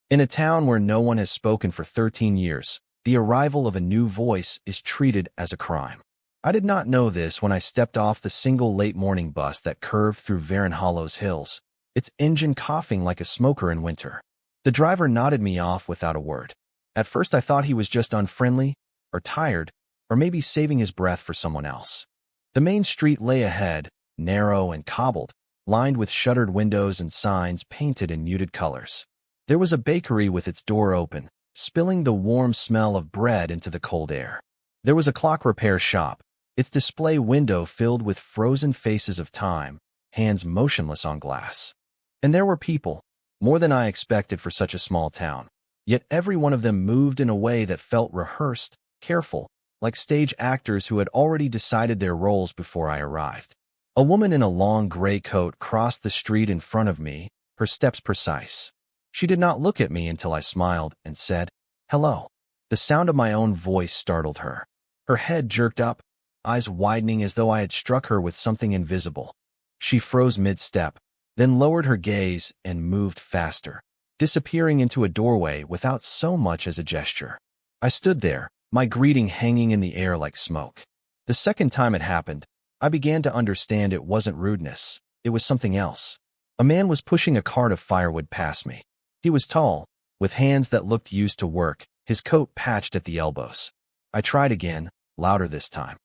In a town where no one has spoken for 13 years, the arrival of a new voice is treated as a crime. I did not know this when I stepped off the single late-morning bus that curved through Varenhallow's hills, its engine coughing like a smoker in winter. The driver nodded me off without a word. At first I thought he was just unfriendly, or tired, or maybe saving his breath for someone else. The main street lay ahead, narrow and cobbled, lined with shuttered windows and signs painted in muted colors. There was a bakery with its door open, spilling the warm smell of bread into the cold air. There was a clock repair shop, its display window filled with frozen faces of time, hands motionless on glass. And there were people, more than I expected for such a small town. Yet every one of them moved in a way that felt rehearsed, careful, like stage actors who had already decided their roles before I arrived. A woman in a long gray coat crossed the street in front of me, her steps precise. She did not look at me until I smiled and said, "Hello." The sound of my own voice startled her. Her head jerked up, eyes widening as though I had struck her with something invisible. She froze mid-step, then lowered her gaze and moved faster, disappearing into a doorway without so much as a gesture. I stood there, my greeting hanging in the air like smoke. The second time it happened, I began to understand it wasn't rudeness, it was something else. A man was pushing a cart of firewood past me. He was tall, with hands that looked used to work, his coat patched at the elbows. I tried again, louder this time.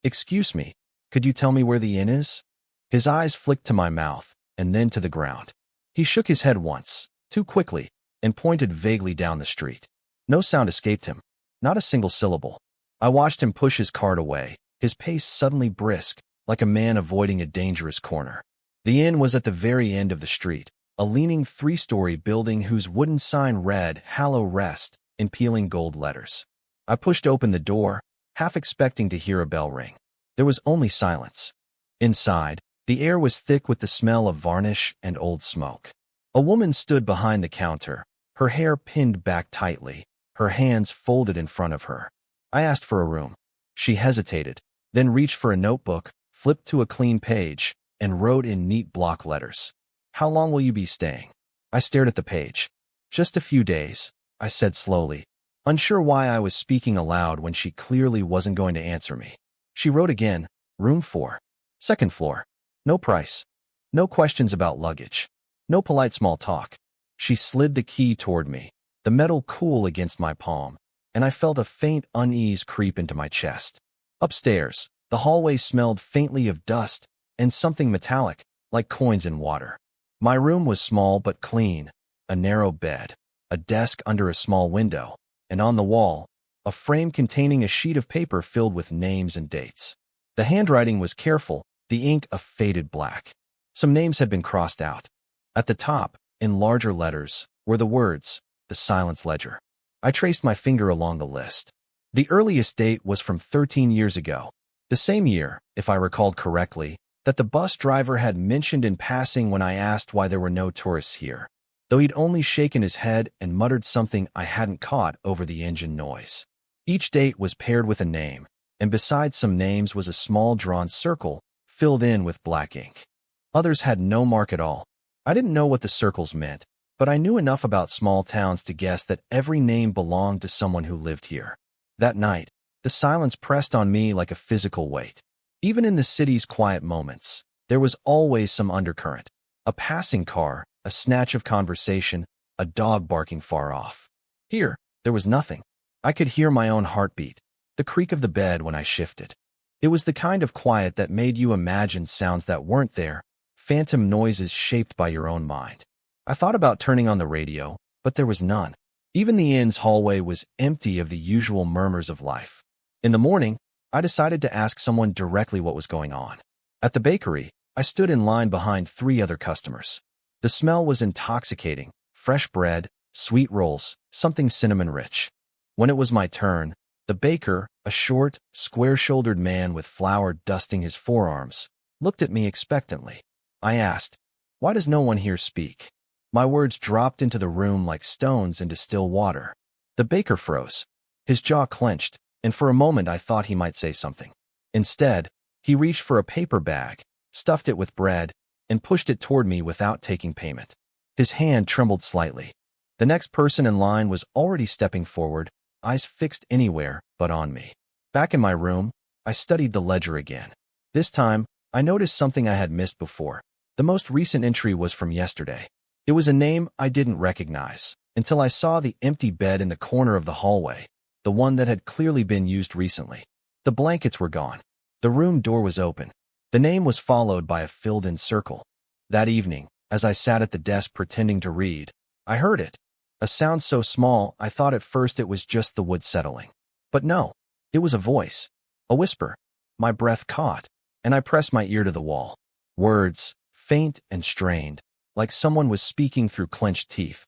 "Excuse me, could you tell me where the inn is?" His eyes flicked to my mouth, and then to the ground. He shook his head once, too quickly, and pointed vaguely down the street. No sound escaped him, not a single syllable. I watched him push his cart away, his pace suddenly brisk, like a man avoiding a dangerous corner. The inn was at the very end of the street, a leaning three-story building whose wooden sign read "Hallow Rest" in peeling gold letters. I pushed open the door, half expecting to hear a bell ring. There was only silence. Inside, the air was thick with the smell of varnish and old smoke. A woman stood behind the counter, her hair pinned back tightly, her hands folded in front of her. I asked for a room. She hesitated, then reached for a notebook, flipped to a clean page, and wrote in neat block letters, "How long will you be staying?" I stared at the page. "Just a few days," I said slowly, unsure why I was speaking aloud when she clearly wasn't going to answer me. She wrote again, "Room 4. Second floor. No price. No questions about luggage. No polite small talk." She slid the key toward me, the metal cool against my palm, and I felt a faint unease creep into my chest. Upstairs, the hallway smelled faintly of dust and something metallic, like coins in water. My room was small but clean, a narrow bed, a desk under a small window, and on the wall, a frame containing a sheet of paper filled with names and dates. The handwriting was careful, the ink a faded black. Some names had been crossed out. At the top, in larger letters, were the words, "The Silence Ledger." I traced my finger along the list. The earliest date was from 13 years ago, the same year, if I recalled correctly, that the bus driver had mentioned in passing when I asked why there were no tourists here, though he'd only shaken his head and muttered something I hadn't caught over the engine noise. Each date was paired with a name, and beside some names was a small drawn circle, filled in with black ink. Others had no mark at all. I didn't know what the circles meant, but I knew enough about small towns to guess that every name belonged to someone who lived here. That night, the silence pressed on me like a physical weight. Even in the city's quiet moments, there was always some undercurrent. A passing car, a snatch of conversation, a dog barking far off. Here, there was nothing. I could hear my own heartbeat, the creak of the bed when I shifted. It was the kind of quiet that made you imagine sounds that weren't there, phantom noises shaped by your own mind. I thought about turning on the radio, but there was none. Even the inn's hallway was empty of the usual murmurs of life. In the morning, I decided to ask someone directly what was going on. At the bakery, I stood in line behind 3 other customers. The smell was intoxicating, fresh bread, sweet rolls, something cinnamon-rich. When it was my turn, the baker, a short, square-shouldered man with flour dusting his forearms, looked at me expectantly. I asked, "Why does no one here speak?" My words dropped into the room like stones into still water. The baker froze. His jaw clenched, and for a moment I thought he might say something. Instead, he reached for a paper bag, stuffed it with bread, and pushed it toward me without taking payment. His hand trembled slightly. The next person in line was already stepping forward, eyes fixed anywhere but on me. Back in my room, I studied the ledger again. This time, I noticed something I had missed before. The most recent entry was from yesterday. It was a name I didn't recognize until I saw the empty bed in the corner of the hallway, the one that had clearly been used recently. The blankets were gone. The room door was open. The name was followed by a filled-in circle. That evening, as I sat at the desk pretending to read, I heard it. A sound so small I thought at first it was just the wood settling. But no, it was a voice. A whisper. My breath caught, and I pressed my ear to the wall. Words, faint and strained, like someone was speaking through clenched teeth.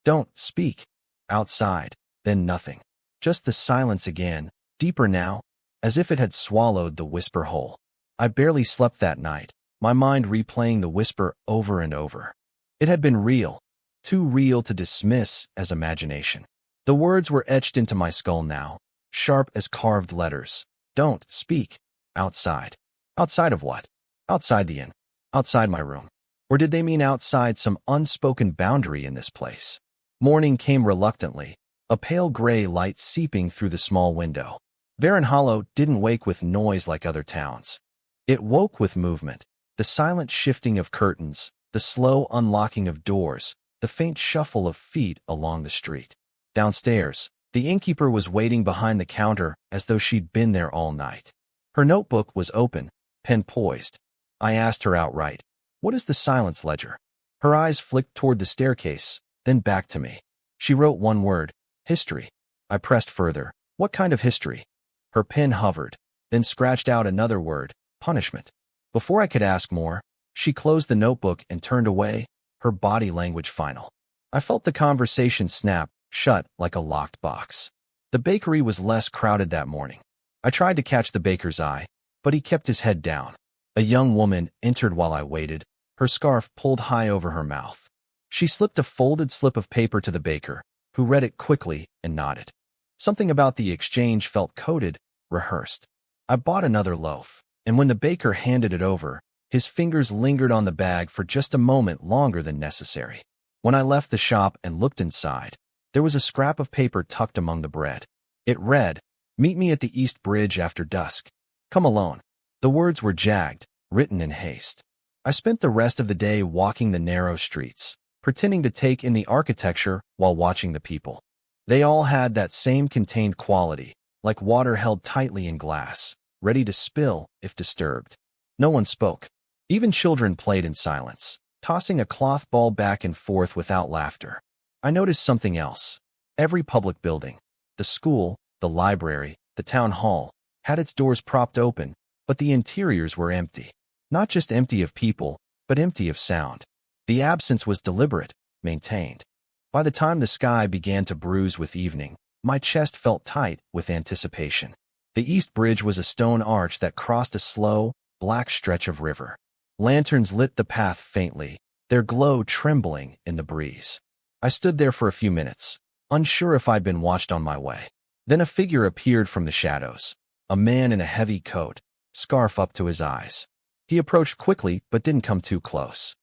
Don't speak. Outside. Then nothing. Just the silence again, deeper now, as if it had swallowed the whisper whole. I barely slept that night, my mind replaying the whisper over and over. It had been real, too real to dismiss as imagination. The words were etched into my skull now, sharp as carved letters. Don't speak. Outside. Outside of what? Outside the inn. Outside my room. Or did they mean outside some unspoken boundary in this place? Morning came reluctantly, a pale gray light seeping through the small window. Hollow didn't wake with noise like other towns. It woke with movement, the silent shifting of curtains, the slow unlocking of doors, the faint shuffle of feet along the street. Downstairs, the innkeeper was waiting behind the counter as though she'd been there all night. Her notebook was open, pen poised. I asked her outright, "What is the silence ledger?" Her eyes flicked toward the staircase, then back to me. She wrote one word, history. I pressed further. What kind of history? Her pen hovered, then scratched out another word, punishment. Before I could ask more, she closed the notebook and turned away, her body language final. I felt the conversation snap shut like a locked box. The bakery was less crowded that morning. I tried to catch the baker's eye, but he kept his head down. A young woman entered while I waited, her scarf pulled high over her mouth. She slipped a folded slip of paper to the baker, who read it quickly and nodded. Something about the exchange felt coded, rehearsed. I bought another loaf, and when the baker handed it over, his fingers lingered on the bag for just a moment longer than necessary. When I left the shop and looked inside, there was a scrap of paper tucked among the bread. It read, "Meet me at the East Bridge after dusk. Come alone." The words were jagged, written in haste. I spent the rest of the day walking the narrow streets, pretending to take in the architecture while watching the people. They all had that same contained quality, like water held tightly in glass, ready to spill if disturbed. No one spoke. Even children played in silence, tossing a cloth ball back and forth without laughter. I noticed something else. Every public building, the school, the library, the town hall, had its doors propped open, but the interiors were empty. Not just empty of people, but empty of sound. The absence was deliberate, maintained. By the time the sky began to bruise with evening, my chest felt tight with anticipation. The East Bridge was a stone arch that crossed a slow, black stretch of river. Lanterns lit the path faintly, their glow trembling in the breeze. I stood there for a few minutes, unsure if I'd been watched on my way. Then a figure appeared from the shadows, a man in a heavy coat, scarf up to his eyes. He approached quickly but didn't come too close.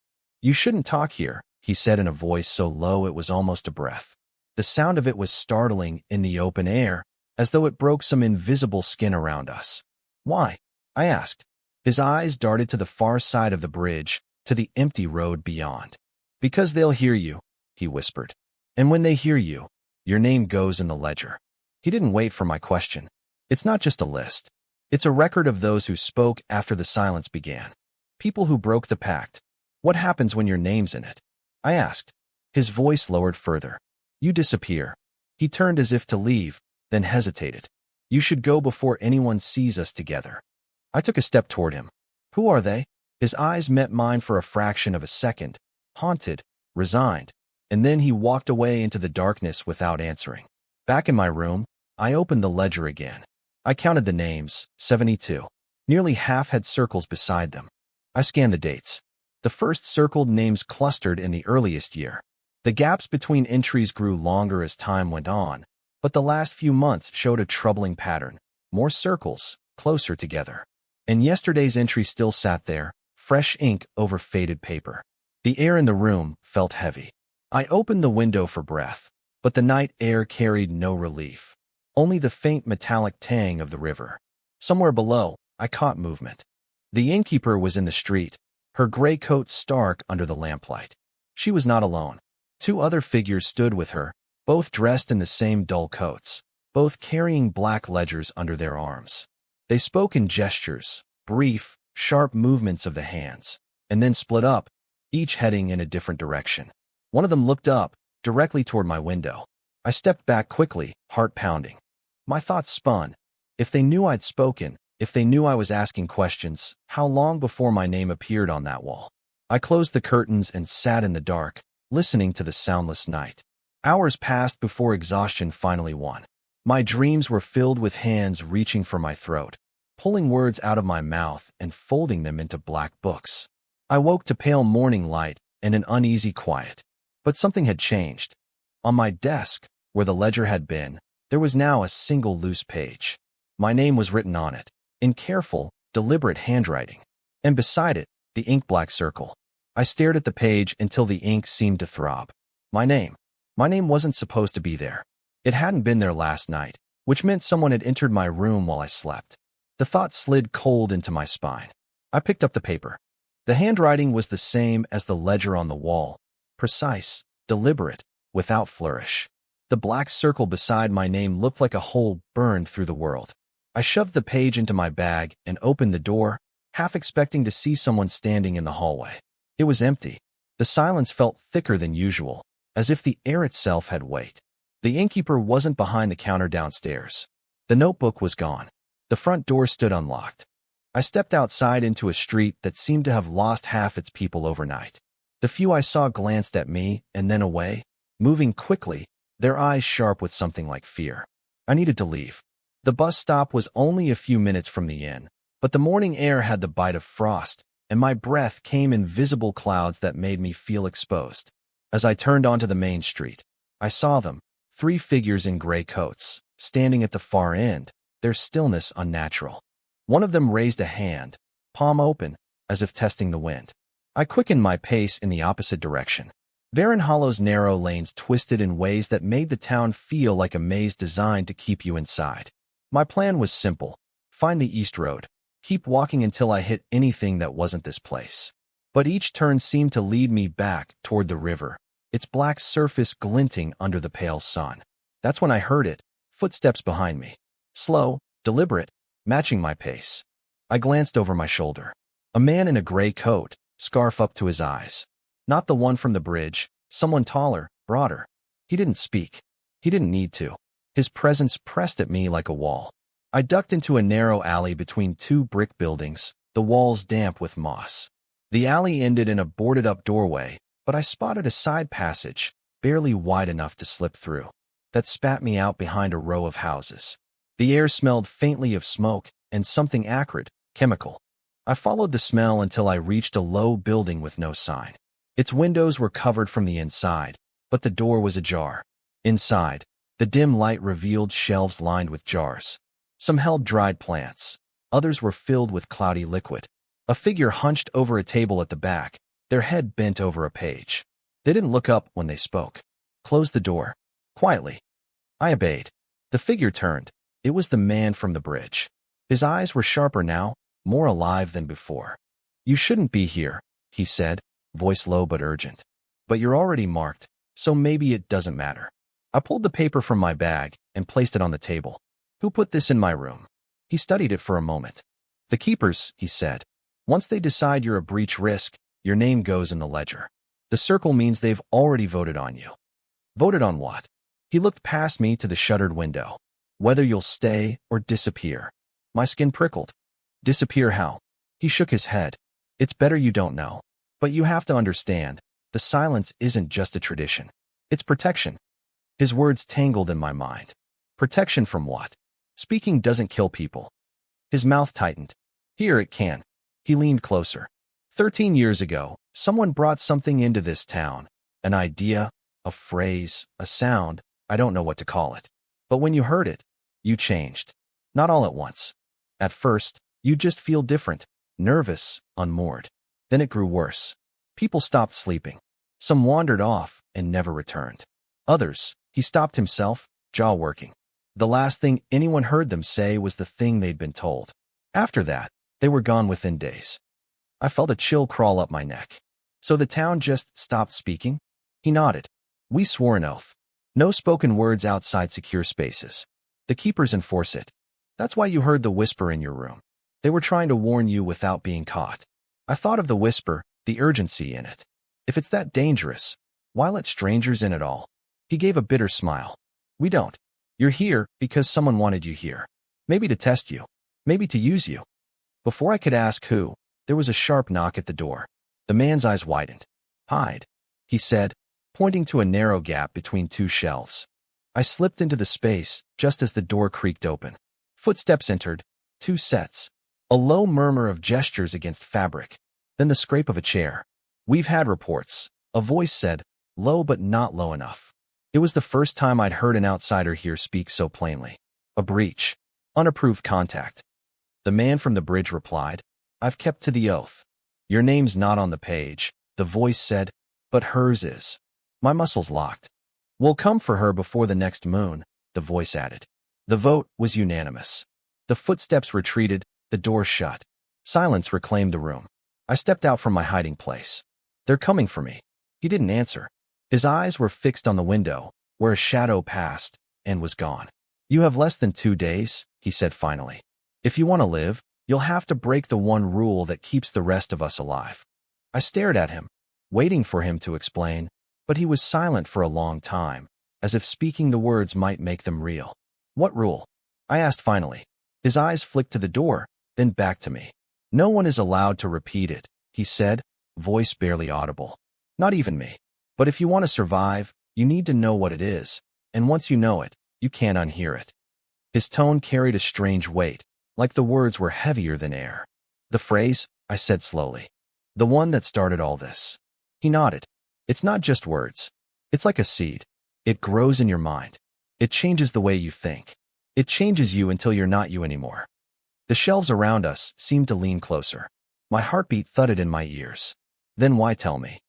"You shouldn't talk here," he said in a voice so low it was almost a breath. The sound of it was startling in the open air, as though it broke some invisible skin around us. "Why?" I asked. His eyes darted to the far side of the bridge, to the empty road beyond. "Because they'll hear you," he whispered. "And when they hear you, your name goes in the ledger." He didn't wait for my question. "It's not just a list. It's a record of those who spoke after the silence began. People who broke the pact. What happens when your name's in it?" I asked. His voice lowered further. "You disappear." He turned as if to leave, then hesitated. "You should go before anyone sees us together." I took a step toward him. "Who are they?" His eyes met mine for a fraction of a second, haunted, resigned, and then he walked away into the darkness without answering. Back in my room, I opened the ledger again. I counted the names, 72. Nearly half had circles beside them. I scanned the dates. The first circled names clustered in the earliest year. The gaps between entries grew longer as time went on, but the last few months showed a troubling pattern. More circles, closer together. And yesterday's entry still sat there, fresh ink over faded paper. The air in the room felt heavy. I opened the window for breath, but the night air carried no relief, only the faint metallic tang of the river. Somewhere below, I caught movement. The innkeeper was in the street, her gray coat stark under the lamplight. She was not alone. Two other figures stood with her, both dressed in the same dull coats, both carrying black ledgers under their arms. They spoke in gestures, brief, sharp movements of the hands, and then split up, each heading in a different direction. One of them looked up, directly toward my window. I stepped back quickly, heart pounding. My thoughts spun. If they knew I'd spoken, if they knew I was asking questions, how long before my name appeared on that wall? I closed the curtains and sat in the dark, listening to the soundless night. Hours passed before exhaustion finally won. My dreams were filled with hands reaching for my throat, pulling words out of my mouth and folding them into black books. I woke to pale morning light and an uneasy quiet. But something had changed. On my desk, where the ledger had been, there was now a single loose page. My name was written on it, in careful, deliberate handwriting. And beside it, the ink-black circle. I stared at the page until the ink seemed to throb. My name. My name wasn't supposed to be there. It hadn't been there last night, which meant someone had entered my room while I slept. The thought slid cold into my spine. I picked up the paper. The handwriting was the same as the ledger on the wall, precise, deliberate, without flourish. The black circle beside my name looked like a hole burned through the world. I shoved the page into my bag and opened the door, half expecting to see someone standing in the hallway. It was empty. The silence felt thicker than usual, as if the air itself had weight. The innkeeper wasn't behind the counter downstairs. The notebook was gone. The front door stood unlocked. I stepped outside into a street that seemed to have lost half its people overnight. The few I saw glanced at me and then away, moving quickly, their eyes sharp with something like fear. I needed to leave. The bus stop was only a few minutes from the inn, but the morning air had the bite of frost, and my breath came in visible clouds that made me feel exposed. As I turned onto the main street, I saw them, 3 figures in gray coats, standing at the far end, their stillness unnatural. One of them raised a hand, palm open, as if testing the wind. I quickened my pace in the opposite direction. Varon Hollow's narrow lanes twisted in ways that made the town feel like a maze designed to keep you inside. My plan was simple. Find the East Road. Keep walking until I hit anything that wasn't this place. But each turn seemed to lead me back toward the river, its black surface glinting under the pale sun. That's when I heard it, footsteps behind me. Slow, deliberate, matching my pace. I glanced over my shoulder. A man in a gray coat, scarf up to his eyes. Not the one from the bridge, someone taller, broader. He didn't speak. He didn't need to. His presence pressed at me like a wall. I ducked into a narrow alley between 2 brick buildings, the walls damp with moss. The alley ended in a boarded-up doorway, but I spotted a side passage, barely wide enough to slip through, that spat me out behind a row of houses. The air smelled faintly of smoke and something acrid, chemical. I followed the smell until I reached a low building with no sign. Its windows were covered from the inside, but the door was ajar. Inside, the dim light revealed shelves lined with jars. Some held dried plants. Others were filled with cloudy liquid. A figure hunched over a table at the back, their head bent over a page. They didn't look up when they spoke. Close the door. Quietly. I obeyed. The figure turned. It was the man from the bridge. His eyes were sharper now, more alive than before. "You shouldn't be here," he said, voice low but urgent. "But you're already marked, so maybe it doesn't matter." I pulled the paper from my bag and placed it on the table. "Who put this in my room?" He studied it for a moment. "The keepers," he said. "Once they decide you're a breach risk, your name goes in the ledger. The circle means they've already voted on you." "Voted on what?" He looked past me to the shuttered window. "Whether you'll stay or disappear." My skin prickled. "Disappear how?" He shook his head. "It's better you don't know. But you have to understand, the silence isn't just a tradition. It's protection." His words tangled in my mind. Protection from what? Speaking doesn't kill people. His mouth tightened. "Here it can." He leaned closer. 13 years ago, someone brought something into this town. An idea, a phrase, a sound, I don't know what to call it. But when you heard it, you changed. Not all at once. At first, you just feel different, nervous, unmoored. Then it grew worse. People stopped sleeping. Some wandered off and never returned. Others, he stopped himself, jaw working. The last thing anyone heard them say was the thing they'd been told. After that, they were gone within days. I felt a chill crawl up my neck. So the town just stopped speaking? He nodded. We swore an oath. No spoken words outside secure spaces. The keepers enforce it. That's why you heard the whisper in your room. They were trying to warn you without being caught. I thought of the whisper, the urgency in it. If it's that dangerous, why let strangers in at all? He gave a bitter smile. We don't. You're here because someone wanted you here. Maybe to test you. Maybe to use you. Before I could ask who, there was a sharp knock at the door. The man's eyes widened. Hide, he said, pointing to a narrow gap between two shelves. I slipped into the space just as the door creaked open. Footsteps entered, 2 sets. A low murmur of gestures against fabric. Then the scrape of a chair. We've had reports, a voice said, low but not low enough. It was the first time I'd heard an outsider here speak so plainly. A breach. Unapproved contact. The man from the bridge replied, I've kept to the oath. Your name's not on the page, the voice said, but hers is. My muscles locked. We'll come for her before the next moon, the voice added. The vote was unanimous. The footsteps retreated, the door shut. Silence reclaimed the room. I stepped out from my hiding place. They're coming for me. He didn't answer. His eyes were fixed on the window, where a shadow passed and was gone. You have less than 2 days, he said finally. If you want to live, you'll have to break the one rule that keeps the rest of us alive. I stared at him, waiting for him to explain, but he was silent for a long time, as if speaking the words might make them real. What rule? I asked finally. His eyes flicked to the door, then back to me. No one is allowed to repeat it, he said, voice barely audible. Not even me. But if you want to survive, you need to know what it is, and once you know it, you can't unhear it. His tone carried a strange weight, like the words were heavier than air. The phrase, I said slowly. The one that started all this. He nodded. It's not just words. It's like a seed. It grows in your mind. It changes the way you think. It changes you until you're not you anymore. The shelves around us seemed to lean closer. My heartbeat thudded in my ears. Then why tell me?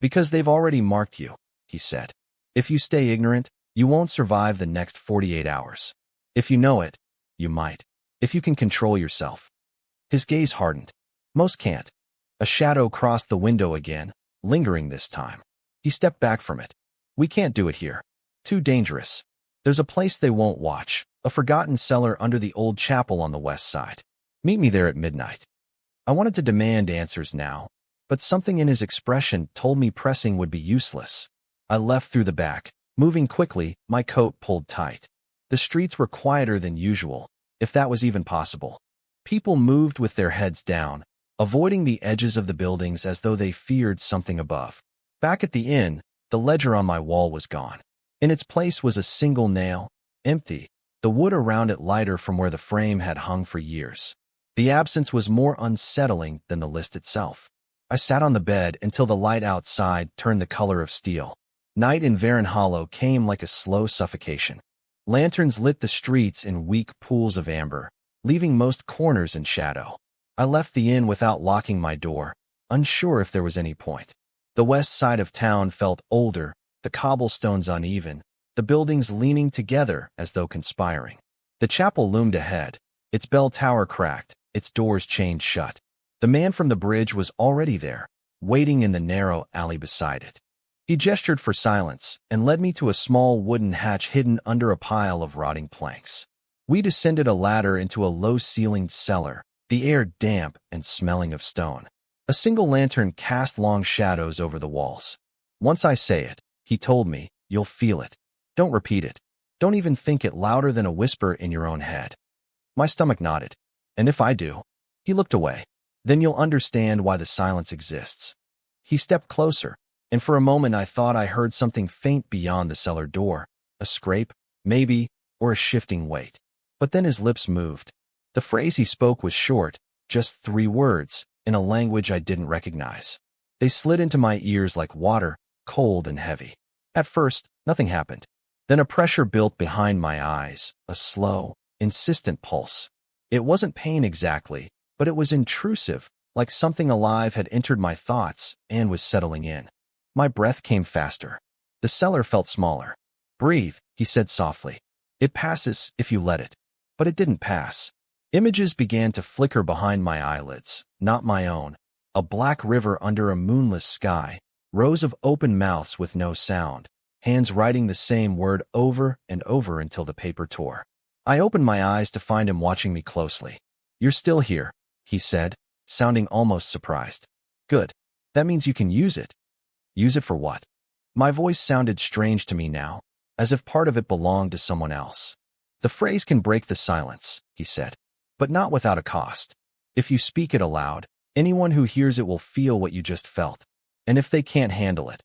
Because they've already marked you, he said. If you stay ignorant, you won't survive the next 48 hours. If you know it, you might. If you can control yourself. His gaze hardened. Most can't. A shadow crossed the window again, lingering this time. He stepped back from it. We can't do it here. Too dangerous. There's a place they won't watch, a forgotten cellar under the old chapel on the west side. Meet me there at midnight. I wanted to demand answers now, but something in his expression told me pressing would be useless. I left through the back, moving quickly, my coat pulled tight. The streets were quieter than usual, if that was even possible. People moved with their heads down, avoiding the edges of the buildings as though they feared something above. Back at the inn, the ledger on my wall was gone. In its place was a single nail, empty, the wood around it lighter from where the frame had hung for years. The absence was more unsettling than the list itself. I sat on the bed until the light outside turned the color of steel. Night in Varon Hollow came like a slow suffocation. Lanterns lit the streets in weak pools of amber, leaving most corners in shadow. I left the inn without locking my door, unsure if there was any point. The west side of town felt older, the cobblestones uneven, the buildings leaning together as though conspiring. The chapel loomed ahead, its bell tower cracked, its doors chained shut. The man from the bridge was already there, waiting in the narrow alley beside it. He gestured for silence and led me to a small wooden hatch hidden under a pile of rotting planks. We descended a ladder into a low-ceilinged cellar, the air damp and smelling of stone. A single lantern cast long shadows over the walls. Once I say it, he told me, you'll feel it. Don't repeat it. Don't even think it louder than a whisper in your own head. My stomach nodded. And if I do? He looked away. Then you'll understand why the silence exists. He stepped closer, and for a moment I thought I heard something faint beyond the cellar door, a scrape, maybe, or a shifting weight. But then his lips moved. The phrase he spoke was short, just 3 words, in a language I didn't recognize. They slid into my ears like water, cold and heavy. At first, nothing happened. Then a pressure built behind my eyes, a slow, insistent pulse. It wasn't pain exactly, but it was intrusive, like something alive had entered my thoughts and was settling in. My breath came faster. The cellar felt smaller. Breathe, he said softly. It passes if you let it. But it didn't pass. Images began to flicker behind my eyelids, not my own. A black river under a moonless sky, rows of open mouths with no sound, hands writing the same word over and over until the paper tore. I opened my eyes to find him watching me closely. You're still here, he said, sounding almost surprised. Good. That means you can use it. Use it for what? My voice sounded strange to me now, as if part of it belonged to someone else. The phrase can break the silence, he said, but not without a cost. If you speak it aloud, anyone who hears it will feel what you just felt. And if they can't handle it.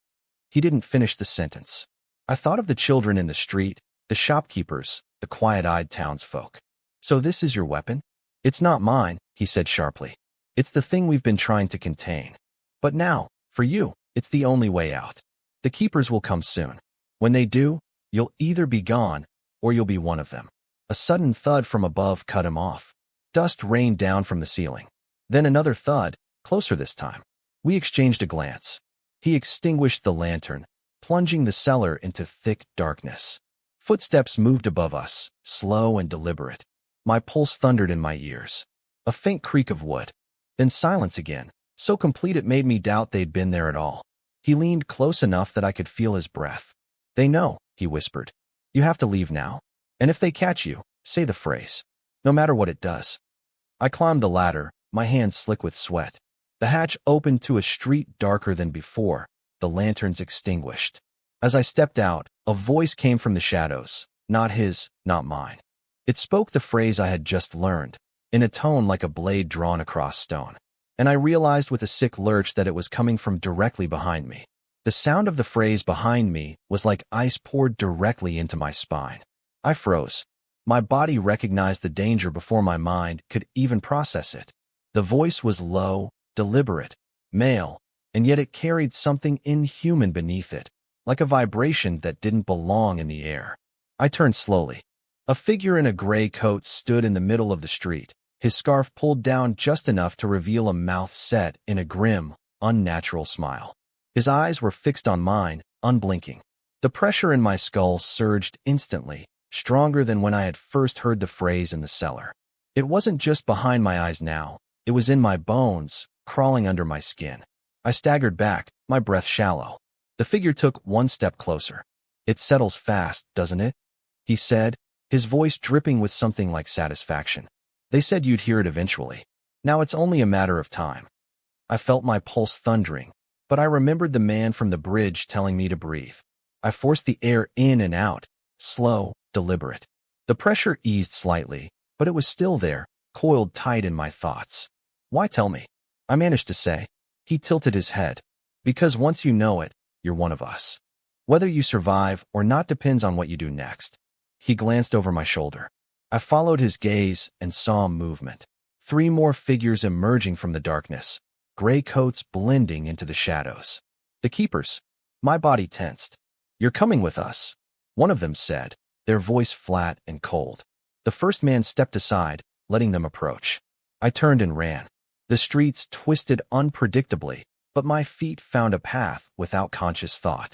He didn't finish the sentence. I thought of the children in the street, the shopkeepers, the quiet-eyed townsfolk. So this is your weapon? It's not mine, he said sharply. It's the thing we've been trying to contain. But now, for you, it's the only way out. The keepers will come soon. When they do, you'll either be gone, or you'll be one of them. A sudden thud from above cut him off. Dust rained down from the ceiling. Then another thud, closer this time. We exchanged a glance. He extinguished the lantern, plunging the cellar into thick darkness. Footsteps moved above us, slow and deliberate. My pulse thundered in my ears. A faint creak of wood. Then silence again, so complete it made me doubt they'd been there at all. He leaned close enough that I could feel his breath. They know, he whispered. You have to leave now. And if they catch you, say the phrase. No matter what it does. I climbed the ladder, my hands slick with sweat. The hatch opened to a street darker than before, the lanterns extinguished. As I stepped out, a voice came from the shadows, not his, not mine. It spoke the phrase I had just learned, in a tone like a blade drawn across stone. And I realized with a sick lurch that it was coming from directly behind me. The sound of the phrase behind me was like ice poured directly into my spine. I froze. My body recognized the danger before my mind could even process it. The voice was low, deliberate, male, and yet it carried something inhuman beneath it, like a vibration that didn't belong in the air. I turned slowly. A figure in a gray coat stood in the middle of the street, his scarf pulled down just enough to reveal a mouth set in a grim, unnatural smile. His eyes were fixed on mine, unblinking. The pressure in my skull surged instantly, stronger than when I had first heard the phrase in the cellar. It wasn't just behind my eyes now, it was in my bones, crawling under my skin. I staggered back, my breath shallow. The figure took one step closer. It settles fast, doesn't it? He said, his voice dripping with something like satisfaction. They said you'd hear it eventually. Now it's only a matter of time. I felt my pulse thundering, but I remembered the man from the bridge telling me to breathe. I forced the air in and out, slow, deliberate. The pressure eased slightly, but it was still there, coiled tight in my thoughts. Why tell me? I managed to say. He tilted his head. Because once you know it, you're one of us. Whether you survive or not depends on what you do next. He glanced over my shoulder. I followed his gaze and saw movement. 3 more figures emerging from the darkness, gray coats blending into the shadows. The keepers. My body tensed. You're coming with us, one of them said, their voice flat and cold. The first man stepped aside, letting them approach. I turned and ran. The streets twisted unpredictably, but my feet found a path without conscious thought.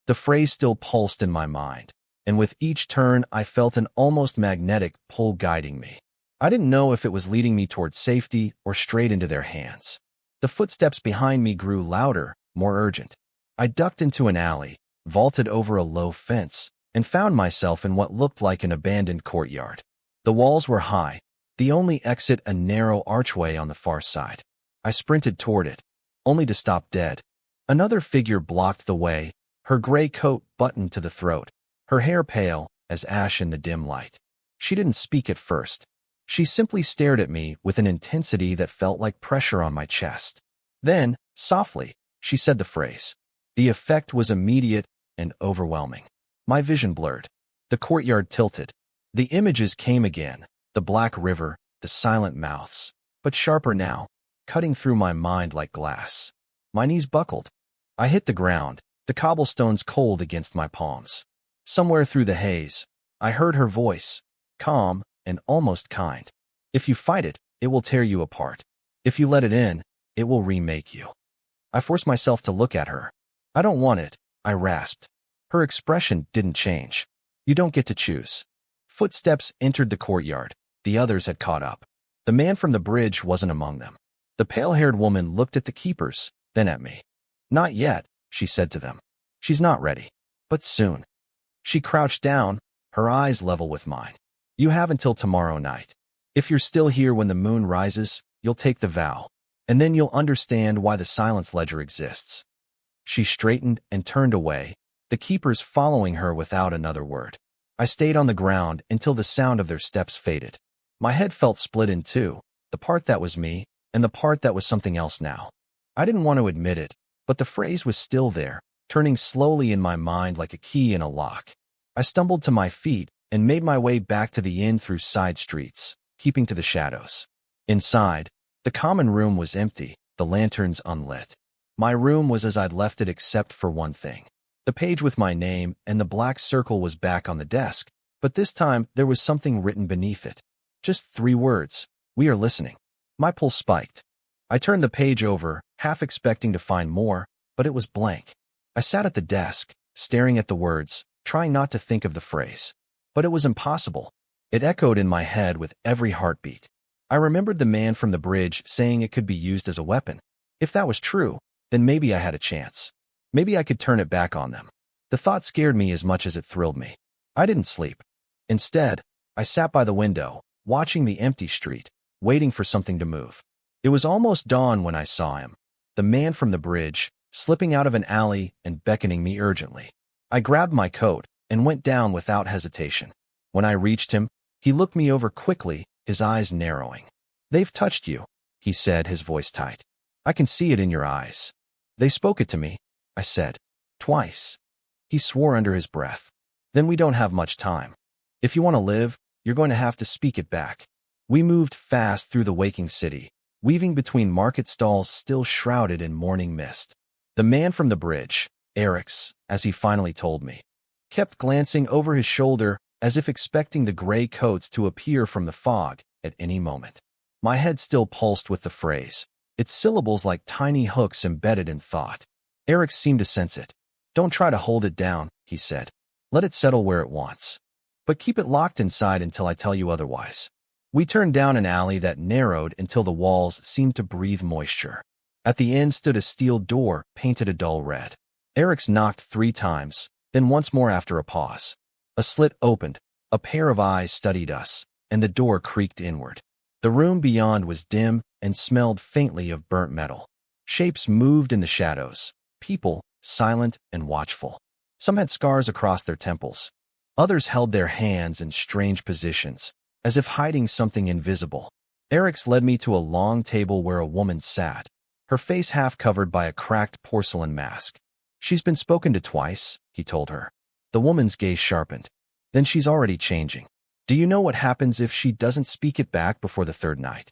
The phrase still pulsed in my mind, and with each turn I felt an almost magnetic pull guiding me. I didn't know if it was leading me toward safety or straight into their hands. The footsteps behind me grew louder, more urgent. I ducked into an alley, vaulted over a low fence, and found myself in what looked like an abandoned courtyard. The walls were high, the only exit a narrow archway on the far side. I sprinted toward it, only to stop dead. Another figure blocked the way, her gray coat buttoned to the throat, her hair pale as ash in the dim light. She didn't speak at first. She simply stared at me with an intensity that felt like pressure on my chest. Then, softly, she said the phrase. The effect was immediate and overwhelming. My vision blurred. The courtyard tilted. The images came again, the black river, the silent mouths, but sharper now, cutting through my mind like glass. My knees buckled. I hit the ground, the cobblestones cold against my palms. Somewhere through the haze, I heard her voice, calm and almost kind. If you fight it, it will tear you apart. If you let it in, it will remake you. I forced myself to look at her. I don't want it, I rasped. Her expression didn't change. You don't get to choose. Footsteps entered the courtyard. The others had caught up. The man from the bridge wasn't among them. The pale-haired woman looked at the keepers, then at me. Not yet, she said to them. She's not ready. But soon. She crouched down, her eyes level with mine. You have until tomorrow night. If you're still here when the moon rises, you'll take the vow. And then you'll understand why the silence ledger exists. She straightened and turned away, the keepers following her without another word. I stayed on the ground until the sound of their steps faded. My head felt split in two, the part that was me, and the part that was something else now. I didn't want to admit it, but the phrase was still there, turning slowly in my mind like a key in a lock. I stumbled to my feet and made my way back to the inn through side streets, keeping to the shadows. Inside, the common room was empty, the lanterns unlit. My room was as I'd left it except for one thing. The page with my name and the black circle was back on the desk, but this time there was something written beneath it. Just 3 words. We are listening. My pulse spiked. I turned the page over, half expecting to find more, but it was blank. I sat at the desk, staring at the words, trying not to think of the phrase. But it was impossible. It echoed in my head with every heartbeat. I remembered the man from the bridge saying it could be used as a weapon. If that was true, then maybe I had a chance. Maybe I could turn it back on them. The thought scared me as much as it thrilled me. I didn't sleep. Instead, I sat by the window, watching the empty street, waiting for something to move. It was almost dawn when I saw him, the man from the bridge, slipping out of an alley and beckoning me urgently. I grabbed my coat and went down without hesitation. When I reached him, he looked me over quickly, his eyes narrowing. They've touched you, he said, his voice tight. I can see it in your eyes. They spoke it to me, I said. Twice. He swore under his breath. Then we don't have much time. If you want to live, you're going to have to speak it back. We moved fast through the waking city, weaving between market stalls still shrouded in morning mist. The man from the bridge, Eric's, as he finally told me, kept glancing over his shoulder as if expecting the gray coats to appear from the fog at any moment. My head still pulsed with the phrase, its syllables like tiny hooks embedded in thought. Eric seemed to sense it. Don't try to hold it down, he said. Let it settle where it wants. But keep it locked inside until I tell you otherwise. We turned down an alley that narrowed until the walls seemed to breathe moisture. At the end stood a steel door painted a dull red. Eric's knocked 3 times, then once more after a pause. A slit opened, a pair of eyes studied us, and the door creaked inward. The room beyond was dim and smelled faintly of burnt metal. Shapes moved in the shadows, people silent and watchful. Some had scars across their temples. Others held their hands in strange positions, as if hiding something invisible. Eric's led me to a long table where a woman sat, her face half covered by a cracked porcelain mask. She's been spoken to twice, he told her. The woman's gaze sharpened. Then she's already changing. Do you know what happens if she doesn't speak it back before the 3rd night?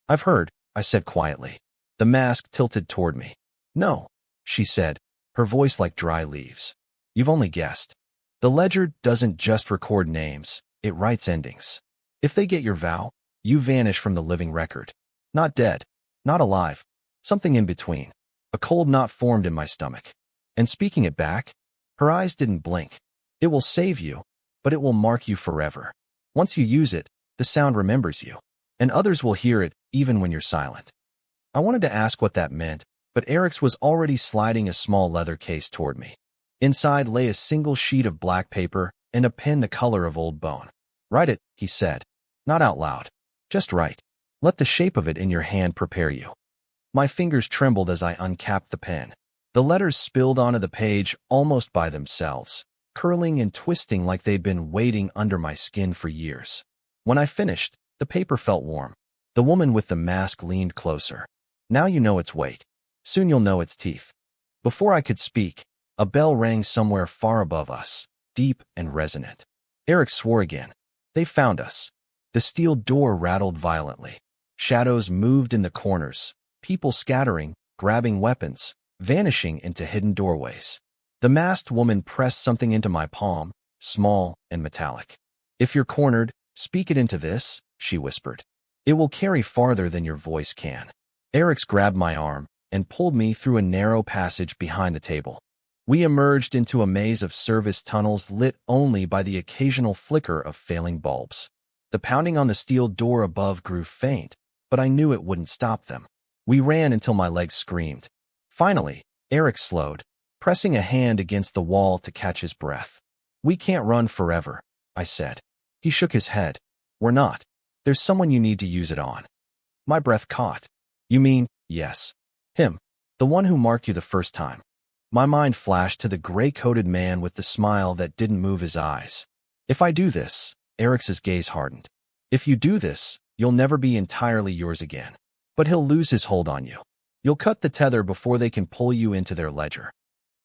I've heard, I said quietly. The mask tilted toward me. No, she said, her voice like dry leaves. You've only guessed. The ledger doesn't just record names, it writes endings. If they get your vow, you vanish from the living record. Not dead, not alive, something in between. A cold knot formed in my stomach. And speaking it back, her eyes didn't blink. It will save you, but it will mark you forever. Once you use it, the sound remembers you, and others will hear it even when you're silent. I wanted to ask what that meant, but Eric's was already sliding a small leather case toward me. Inside lay a single sheet of black paper and a pen the color of old bone. Write it, he said. Not out loud. Just write. Let the shape of it in your hand prepare you. My fingers trembled as I uncapped the pen. The letters spilled onto the page almost by themselves, curling and twisting like they'd been waiting under my skin for years. When I finished, the paper felt warm. The woman with the mask leaned closer. Now you know its weight. Soon you'll know its teeth. Before I could speak, a bell rang somewhere far above us, deep and resonant. Eric swore again. They found us. The steel door rattled violently. Shadows moved in the corners, people scattering, grabbing weapons, vanishing into hidden doorways. The masked woman pressed something into my palm, small and metallic. If you're cornered, speak it into this, she whispered. It will carry farther than your voice can. Eric's grabbed my arm and pulled me through a narrow passage behind the table. We emerged into a maze of service tunnels lit only by the occasional flicker of failing bulbs. The pounding on the steel door above grew faint, but I knew it wouldn't stop them. We ran until my legs screamed. Finally, Eric slowed, pressing a hand against the wall to catch his breath. "We can't run forever," I said. He shook his head. "We're not. There's someone you need to use it on." My breath caught. "You mean," "Yes. Him. The one who marked you the first time." My mind flashed to the gray-coated man with the smile that didn't move his eyes. "If I do this," Eric's gaze hardened. "If you do this, you'll never be entirely yours again. But he'll lose his hold on you. You'll cut the tether before they can pull you into their ledger."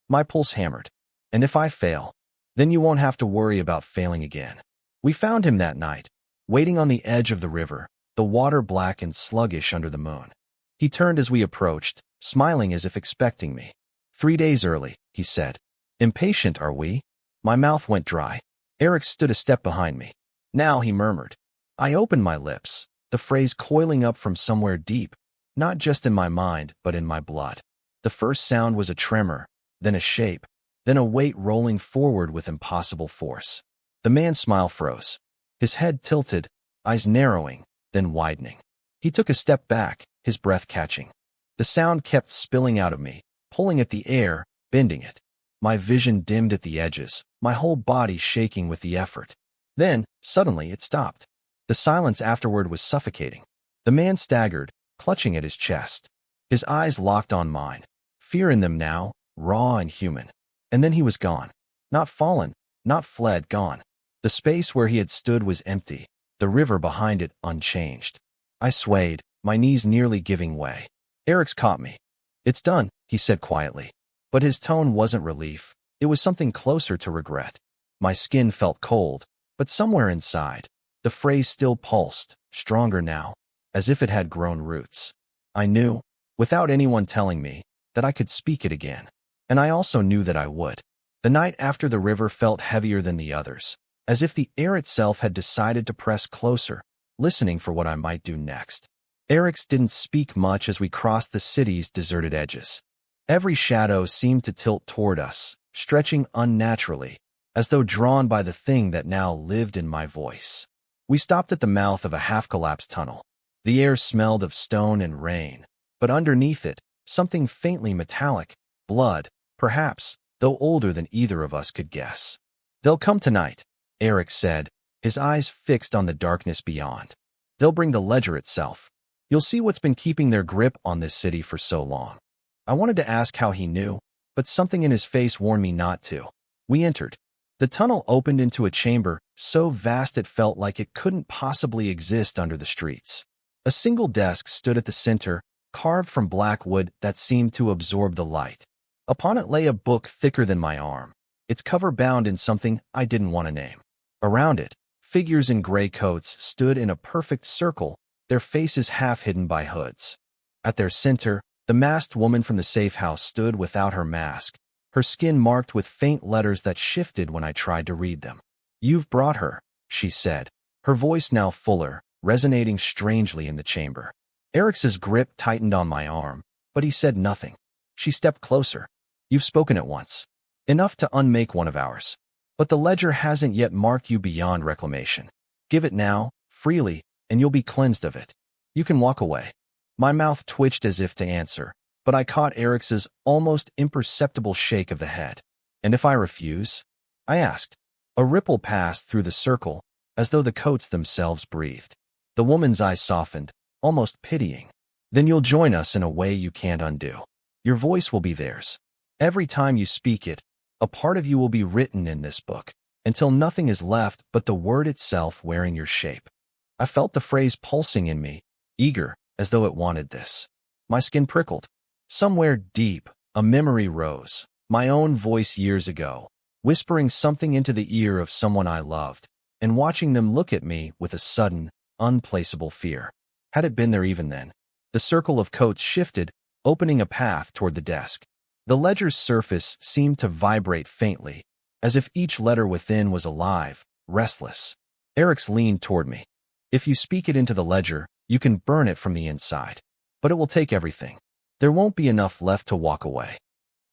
My pulse hammered. "And if I fail, then you won't have to worry about failing again." We found him that night, waiting on the edge of the river, the water black and sluggish under the moon. He turned as we approached, smiling as if expecting me. "3 days early," he said. "Impatient, are we?" My mouth went dry. Eric stood a step behind me. "Now," he murmured. I opened my lips, the phrase coiling up from somewhere deep, not just in my mind, but in my blood. The first sound was a tremor, then a shape, then a weight rolling forward with impossible force. The man's smile froze. His head tilted, eyes narrowing, then widening. He took a step back, his breath catching. The sound kept spilling out of me, pulling at the air, bending it. My vision dimmed at the edges, my whole body shaking with the effort. Then, suddenly, it stopped. The silence afterward was suffocating. The man staggered, clutching at his chest. His eyes locked on mine, fear in them now, raw and human. And then he was gone. Not fallen, not fled, gone. The space where he had stood was empty, the river behind it unchanged. I swayed, my knees nearly giving way. Eric's caught me. "It's done," he said quietly. But his tone wasn't relief, it was something closer to regret. My skin felt cold, but somewhere inside, the phrase still pulsed, stronger now, as if it had grown roots. I knew, without anyone telling me, that I could speak it again. And I also knew that I would. The night after the river felt heavier than the others, as if the air itself had decided to press closer, listening for what I might do next. Eric's didn't speak much as we crossed the city's deserted edges. Every shadow seemed to tilt toward us, stretching unnaturally, as though drawn by the thing that now lived in my voice. We stopped at the mouth of a half-collapsed tunnel. The air smelled of stone and rain, but underneath it, something faintly metallic, blood, perhaps, though older than either of us could guess. "They'll come tonight," Eric said, his eyes fixed on the darkness beyond. "They'll bring the ledger itself. You'll see what's been keeping their grip on this city for so long." I wanted to ask how he knew, but something in his face warned me not to. We entered. The tunnel opened into a chamber so vast it felt like it couldn't possibly exist under the streets. A single desk stood at the center, carved from black wood that seemed to absorb the light. Upon it lay a book thicker than my arm, its cover bound in something I didn't want to name. Around it, figures in gray coats stood in a perfect circle, their faces half hidden by hoods. At their center, the masked woman from the safe house stood without her mask, her skin marked with faint letters that shifted when I tried to read them. "You've brought her," she said, her voice now fuller, resonating strangely in the chamber. Eric's grip tightened on my arm, but he said nothing. She stepped closer. "You've spoken it once. Enough to unmake one of ours. But the ledger hasn't yet marked you beyond reclamation. Give it now, freely, and you'll be cleansed of it. You can walk away." My mouth twitched as if to answer, but I caught Eric's almost imperceptible shake of the head. "And if I refuse?" I asked. A ripple passed through the circle, as though the coats themselves breathed. The woman's eyes softened, almost pitying. "Then you'll join us in a way you can't undo. Your voice will be theirs. Every time you speak it, a part of you will be written in this book, until nothing is left but the word itself wearing your shape." I felt the phrase pulsing in me, eager, as though it wanted this. My skin prickled. Somewhere deep, a memory rose, my own voice years ago, whispering something into the ear of someone I loved, and watching them look at me with a sudden, unplaceable fear. Had it been there even then? The circle of coats shifted, opening a path toward the desk. The ledger's surface seemed to vibrate faintly, as if each letter within was alive, restless. Eric's leaned toward me. "If you speak it into the ledger, you can burn it from the inside. But it will take everything. There won't be enough left to walk away."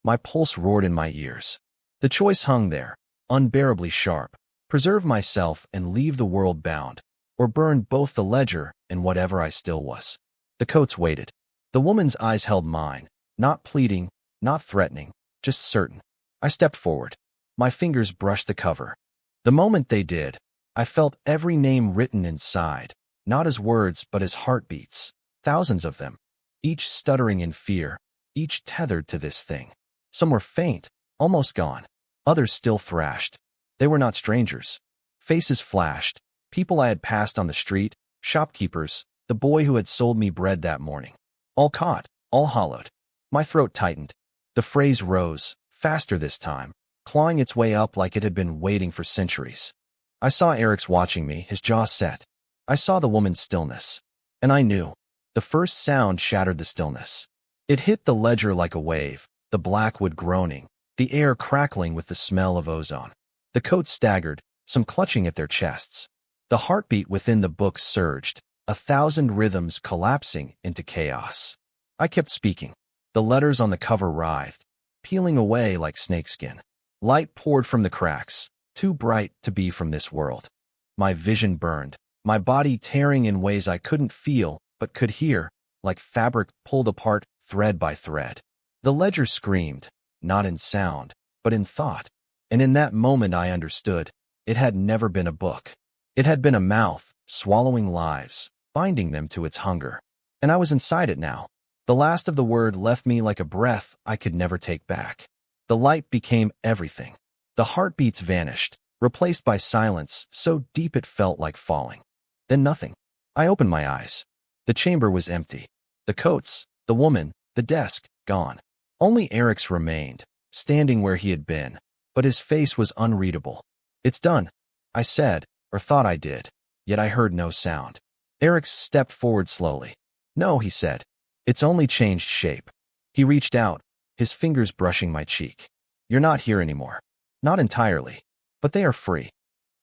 My pulse roared in my ears. The choice hung there, unbearably sharp. Preserve myself and leave the world bound, or burn both the ledger and whatever I still was. The coats waited. The woman's eyes held mine, not pleading, not threatening, just certain. I stepped forward. My fingers brushed the cover. The moment they did, I felt every name written inside, not as words but as heartbeats, thousands of them, each stuttering in fear, each tethered to this thing. Some were faint, almost gone. Others still thrashed. They were not strangers. Faces flashed, people I had passed on the street, shopkeepers, the boy who had sold me bread that morning. All caught, all hollowed. My throat tightened. The phrase rose, faster this time, clawing its way up like it had been waiting for centuries. I saw Eric's watching me, his jaw set. I saw the woman's stillness. And I knew. The first sound shattered the stillness. It hit the ledger like a wave, the blackwood groaning, the air crackling with the smell of ozone. The coats staggered, some clutching at their chests. The heartbeat within the book surged, 1,000 rhythms collapsing into chaos. I kept speaking. The letters on the cover writhed, peeling away like snakeskin. Light poured from the cracks, too bright to be from this world. My vision burned, my body tearing in ways I couldn't feel but could hear, like fabric pulled apart thread by thread. The ledger screamed, not in sound, but in thought. And in that moment I understood. It had never been a book. It had been a mouth, swallowing lives, binding them to its hunger. And I was inside it now. The last of the word left me like a breath I could never take back. The light became everything. The heartbeats vanished, replaced by silence so deep it felt like falling. Then nothing. I opened my eyes. The chamber was empty. The coats, the woman, the desk, gone. Only Eric's remained, standing where he had been, but his face was unreadable. "It's done," I said, or thought I did, yet I heard no sound. Eric stepped forward slowly. "No," he said. "It's only changed shape." He reached out, his fingers brushing my cheek. "You're not here anymore. Not entirely, but they are free."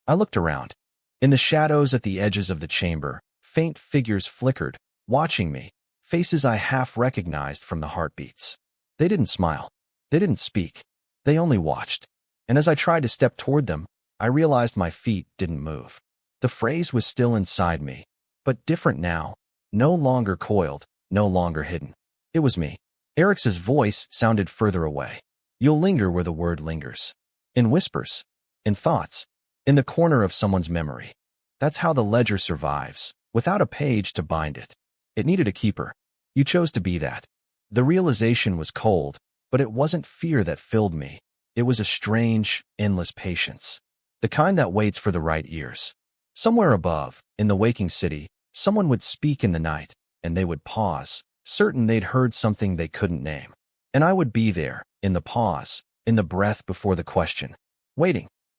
I looked around. In the shadows at the edges of the chamber, faint figures flickered, watching me, faces I half recognized from the heartbeats. They didn't smile. They didn't speak. They only watched. And as I tried to step toward them, I realized my feet didn't move. The phrase was still inside me, but different now, no longer coiled, no longer hidden. It was me. Eric's voice sounded further away. "You'll linger where the word lingers. In whispers. In thoughts. In the corner of someone's memory. That's how the ledger survives, without a page to bind it. It needed a keeper. You chose to be that." The realization was cold, but it wasn't fear that filled me. It was a strange, endless patience. The kind that waits for the right ears. Somewhere above, in the waking city, someone would speak in the night, and they would pause, certain they'd heard something they couldn't name. And I would be there, in the pause, in the breath before the question, waiting.